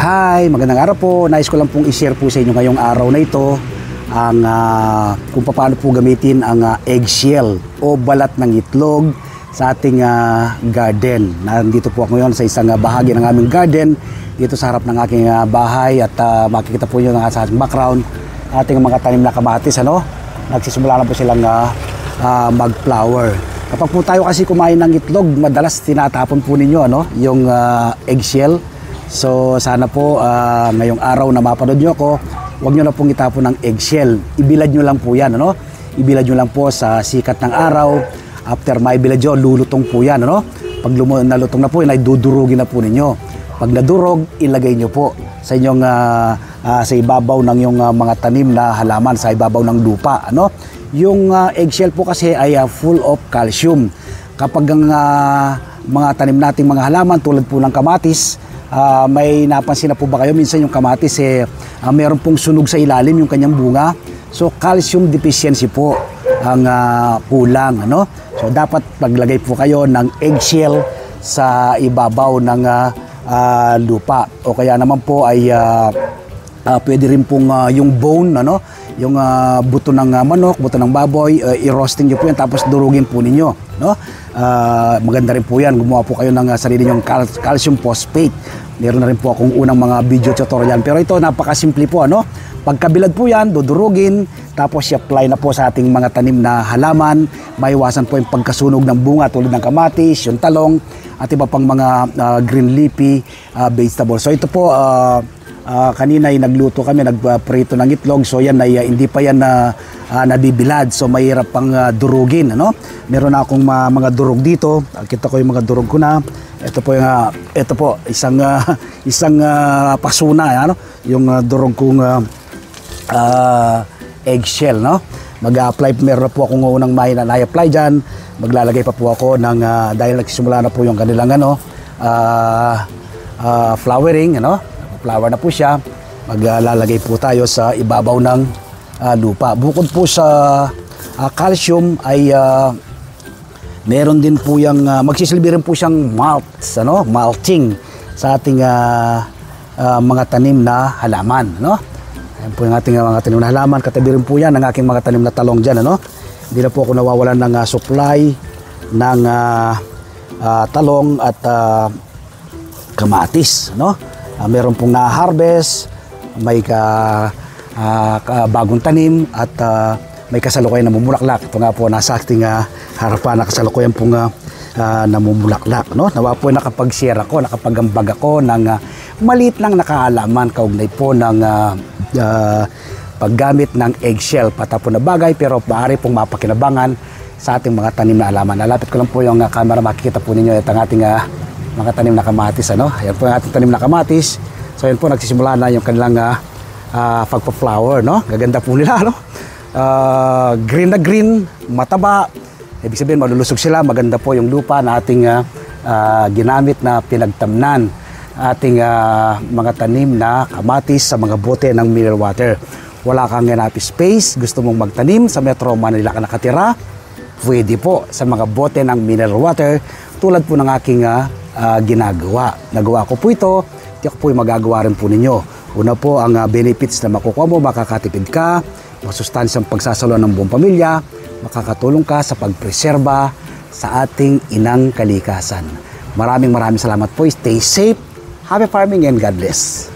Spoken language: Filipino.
Hi, magandang araw po. Nais ko lang pong i-share po sa inyo ngayong araw na ito ang kung paano po gamitin ang eggshell o balat ng itlog sa ating garden. Nandito po ako ngayon sa isang bahagi ng aming garden dito sa harap ng aking bahay at makikita po nyo sa ating background ating mga tanim na kamatis. Nagsisimula na po silang mag-flower. Kapag po tayo kasi kumain ng itlog, madalas tinatapon po ninyo yung eggshell. So sana po ngayong araw na mapanood nyo ako, huwag nyo na pong itapon ng eggshell. Ibilad nyo lang po yan. Ibilad nyo lang po sa sikat ng araw. After maibilad nyo, lulutong po yan. Pag nalutong na po, ay dudurugin na po ninyo. Pag nadurog, ilagay nyo po sa inyong sa ibabaw ng yung mga tanim na halaman, sa ibabaw ng lupa. Yung eggshell po kasi ay full of calcium. Kapag ang mga tanim nating mga halaman tulad po ng kamatis, may napansin na po ba kayo minsan yung kamatis meron pong sunog sa ilalim yung kanyang bunga. So calcium deficiency po ang kulang. So dapat paglagay po kayo ng eggshell sa ibabaw ng lupa, o kaya naman po ay pwede rin pong yung bone, yung buto ng manok, buto ng baboy, i-roasting nyo po yan tapos durugin po ninyo. Maganda rin po yan, gumawa po kayo ng sarili nyong calcium phosphate. Meron na rin po akong unang mga video tutorial, pero ito napakasimple po. Pagkabilad po yan, dudurugin, tapos i-apply na po sa ating mga tanim na halaman. Maiwasan po yung pagkasunog ng bunga tulad ng kamatis, yung talong, at iba pang mga green leafy vegetables. So ito po, kanina ay nagluto kami, nagprito ng itlog. So yan ay hindi pa yan nabibilad. So mahirap pang durugin. Meron na akong mga durog dito. Kita ko yung mga durog ko na. Ito po isang pasuna, yung durog kong eggshell, Mag-apply, meron na po akong unang na-apply dyan. Maglalagay pa po ako ng dahil nagsisimula na po yung kanilang flowering, flower na po siya. Maglalagay po tayo sa ibabaw ng lupa. Bukod po sa calcium ay meron din po yung magsisilbi rin po siyang mulching sa ating mga tanim na halaman. Ayan po yung ating mga tanim na halaman. Katabi rin po yan ng aking mga tanim na talong dyan. Hindi na po ako nawawalan ng supply ng talong at kamatis. Meron pong na-harvest, may bagong tanim at may kasalukuyan na namumulaklak. Ito nga po nasa ating harapan na kasalukuyan pong namumulaklak. Nawa po nakapag-share ako, nakapag-ambag ako ng maliit lang nakaalaman kaugnay po ng paggamit ng eggshell. Patapon na bagay pero maaari pong mapakinabangan sa ating mga tanim na halaman. Nalapit ko lang po yung camera, makikita po ninyo itong ating mga tanim na kamatis. Ayan po yung ating tanim na kamatis. So ayan po, nagsisimula na yung kanilang pagpa-flower. Gaganda po nila. Green na green, mataba. Ibig sabihin, malulusog sila. Maganda po yung lupa na ating ginamit na pinagtamnan. Ating mga tanim na kamatis sa mga bote ng mineral water. Wala kang enough space, gusto mong magtanim sa Metro Manila ka nakatira, pwede po sa mga bote ng mineral water tulad po ng aking ginagawa. Nagawa ko po ito, tiyak po yung magagawa rin po ninyo. Una po, ang benefits na makukuha mo, makakatipid ka, masustansyang pagsasalo ng buong pamilya, makakatulong ka sa pagpreserba sa ating inang kalikasan. Maraming salamat po. Stay safe, happy farming, and God bless.